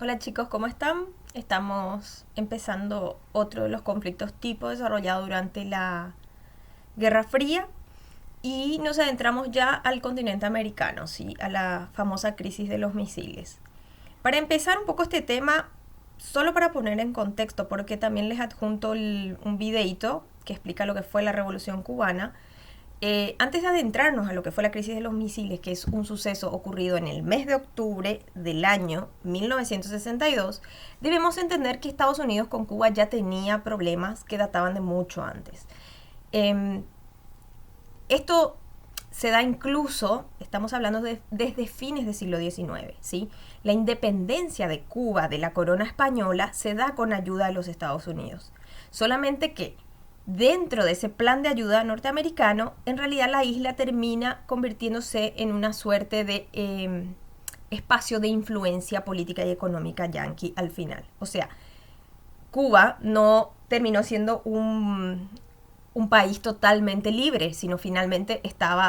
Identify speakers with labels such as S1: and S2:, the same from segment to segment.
S1: Hola chicos, ¿cómo están? Estamos empezando otro de los conflictos tipo desarrollado durante la Guerra Fría y nos adentramos ya al continente americano, ¿sí? A la famosa crisis de los misiles. Para empezar un poco este tema, solo para poner en contexto, porque también les adjunto un videito que explica lo que fue la Revolución Cubana. Antes de adentrarnos a lo que fue la crisis de los misiles, que es un suceso ocurrido en el mes de octubre del año 1962, debemos entender que Estados Unidos con Cuba ya tenía problemas que databan de mucho antes. Eh, Esto se da incluso, estamos hablando desde fines del siglo XIX, ¿sí? La independencia de Cuba de la corona española se da con ayuda de los Estados Unidos. Solamente que dentro de ese plan de ayuda norteamericano, en realidad la isla termina convirtiéndose en una suerte de espacio de influencia política y económica yanqui al final. O sea, Cuba no terminó siendo un país totalmente libre, sino finalmente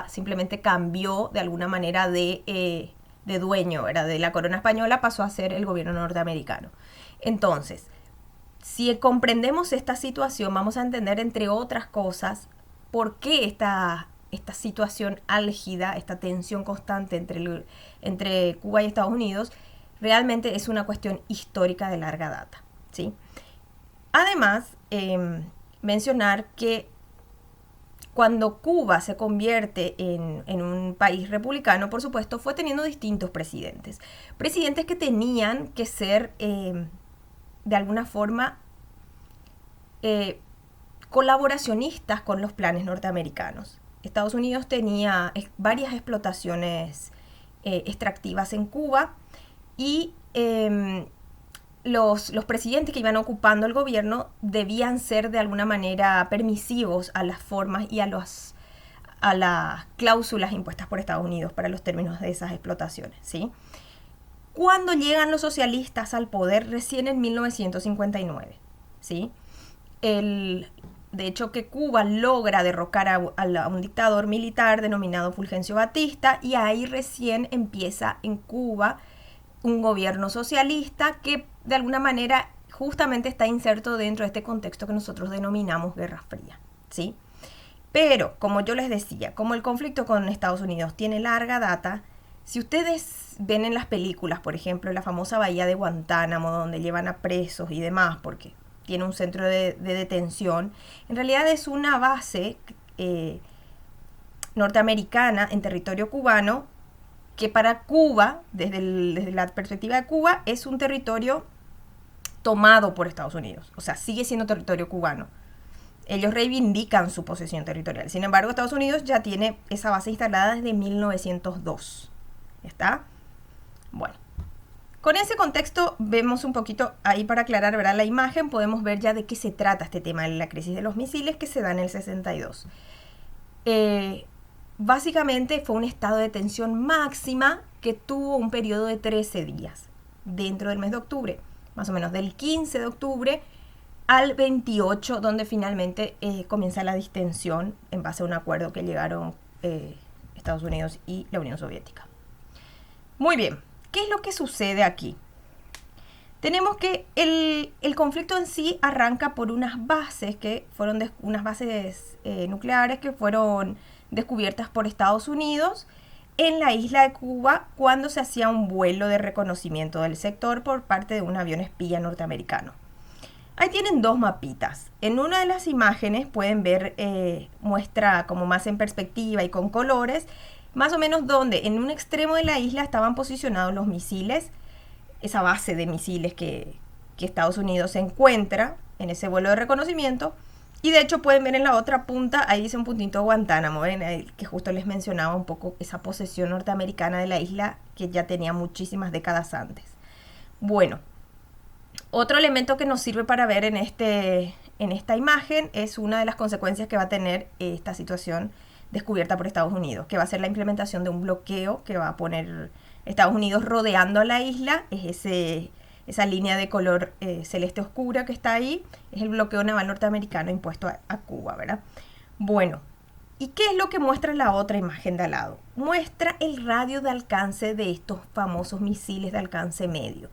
S1: simplemente cambió de alguna manera de dueño, era de la corona española pasó a ser el gobierno norteamericano. Entonces, si comprendemos esta situación, vamos a entender, entre otras cosas, por qué esta situación álgida, esta tensión constante entre Cuba y Estados Unidos, realmente es una cuestión histórica de larga data, ¿sí? Además, mencionar que cuando Cuba se convierte en un país republicano, por supuesto, fue teniendo distintos presidentes. Presidentes que tenían que ser, de alguna forma, colaboracionistas con los planes norteamericanos. Estados Unidos tenía varias explotaciones extractivas en Cuba y los presidentes que iban ocupando el gobierno debían ser de alguna manera permisivos a las formas y a las cláusulas impuestas por Estados Unidos para los términos de esas explotaciones, ¿sí? Cuando llegan los socialistas al poder recién en 1959, ¿sí? De hecho que Cuba logra derrocar a un dictador militar denominado Fulgencio Batista y ahí recién empieza en Cuba un gobierno socialista que de alguna manera justamente está inserto dentro de este contexto que nosotros denominamos Guerra Fría, ¿sí? Pero, como yo les decía, como el conflicto con Estados Unidos tiene larga data, si ustedes ven en las películas, por ejemplo, la famosa bahía de Guantánamo, donde llevan a presos y demás, porque tiene un centro de detención, en realidad es una base norteamericana en territorio cubano que para Cuba, desde la perspectiva de Cuba, es un territorio tomado por Estados Unidos. O sea, sigue siendo territorio cubano. Ellos reivindican su posesión territorial. Sin embargo, Estados Unidos ya tiene esa base instalada desde 1902. ¿Está? Bueno. Con ese contexto vemos un poquito ahí para aclarar, ¿verdad? La imagen, podemos ver ya de qué se trata este tema de la crisis de los misiles que se da en el 62. Básicamente fue un estado de tensión máxima que tuvo un periodo de 13 días dentro del mes de octubre, más o menos del 15 de octubre al 28, donde finalmente comienza la distensión en base a un acuerdo que llegaron Estados Unidos y la Unión Soviética. Muy bien, ¿qué es lo que sucede aquí? Tenemos que el conflicto en sí arranca por unas bases que fueron unas bases nucleares que fueron descubiertas por Estados Unidos en la isla de Cuba cuando se hacía un vuelo de reconocimiento del sector por parte de un avión espía norteamericano. Ahí tienen dos mapitas. En una de las imágenes pueden ver, muestra como más en perspectiva y con colores, más o menos donde en un extremo de la isla estaban posicionados los misiles, esa base de misiles que Estados Unidos se encuentra en ese vuelo de reconocimiento. Y de hecho pueden ver en la otra punta, ahí dice un puntito Guantánamo, ¿ven? Que justo les mencionaba un poco esa posesión norteamericana de la isla que ya tenía muchísimas décadas antes. Bueno, otro elemento que nos sirve para ver en esta imagen es una de las consecuencias que va a tener esta situación descubierta por Estados Unidos, que va a ser la implementación de un bloqueo que va a poner Estados Unidos rodeando a la isla, es esa línea de color celeste oscura que está ahí, es el bloqueo naval norteamericano impuesto a Cuba, ¿verdad? Bueno, ¿y qué es lo que muestra la otra imagen de al lado? Muestra el radio de alcance de estos famosos misiles de alcance medio.